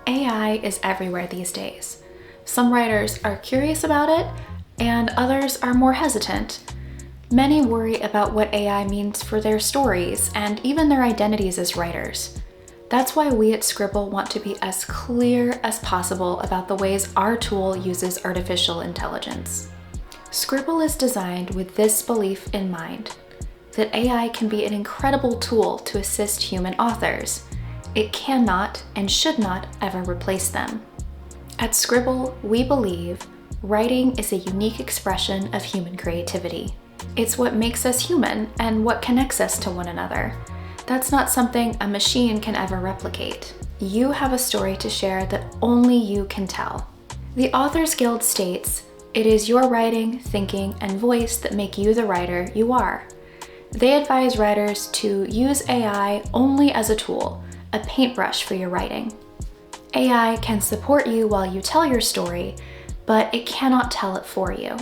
AI is everywhere these days. Some writers are curious about it, and others are more hesitant. Many worry about what AI means for their stories and even their identities as writers. That's why we at Scribble want to be as clear as possible about the ways our tool uses artificial intelligence. Scribble is designed with this belief in mind, that AI can be an incredible tool to assist human authors. It cannot and should not ever replace them. At Scribble, we believe writing is a unique expression of human creativity. It's what makes us human and what connects us to one another. That's not something a machine can ever replicate. You have a story to share that only you can tell. The Authors Guild states, "It is your writing, thinking, and voice that make you the writer you are." They advise writers to use AI only as a tool, a paintbrush for your writing. AI can support you while you tell your story, but it cannot tell it for you.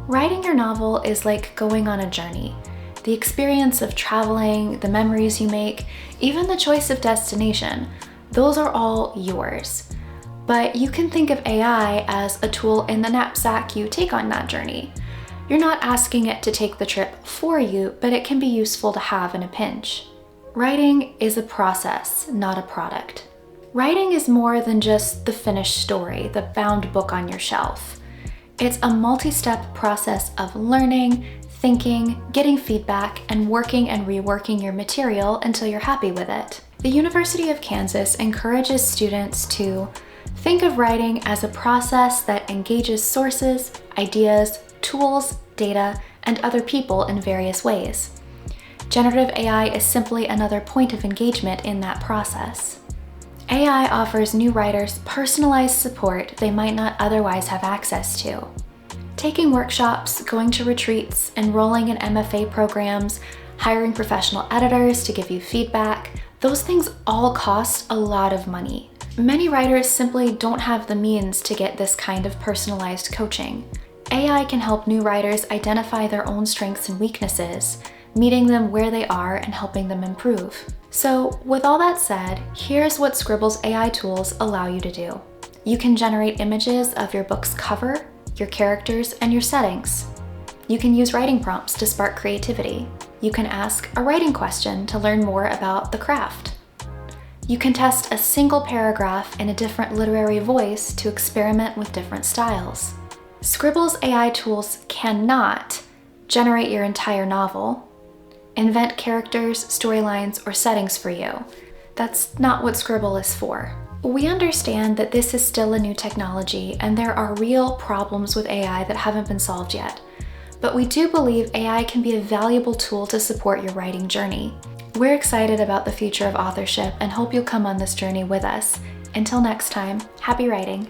Writing your novel is like going on a journey. The experience of traveling, the memories you make, even the choice of destination, those are all yours. But you can think of AI as a tool in the knapsack you take on that journey. You're not asking it to take the trip for you, but it can be useful to have in a pinch. Writing is a process, not a product. Writing is more than just the finished story, the bound book on your shelf. It's a multi-step process of learning, thinking, getting feedback, and working and reworking your material until you're happy with it. The University of Kansas encourages students to think of writing as a process that engages sources, ideas, tools, data, and other people in various ways. Generative AI is simply another point of engagement in that process. AI offers new writers personalized support they might not otherwise have access to. Taking workshops, going to retreats, enrolling in MFA programs, hiring professional editors to give you feedback, those things all cost a lot of money. Many writers simply don't have the means to get this kind of personalized coaching. AI can help new writers identify their own strengths and weaknesses, meeting them where they are and helping them improve. So with all that said, here's what Scribble's AI tools allow you to do. You can generate images of your book's cover, your characters, and your settings. You can use writing prompts to spark creativity. You can ask a writing question to learn more about the craft. You can test a single paragraph in a different literary voice to experiment with different styles. Scribble's AI tools cannot generate your entire novel, invent characters, storylines, or settings for you. That's not what Scribble is for. We understand that this is still a new technology and there are real problems with AI that haven't been solved yet. But we do believe AI can be a valuable tool to support your writing journey. We're excited about the future of authorship and hope you'll come on this journey with us. Until next time, happy writing.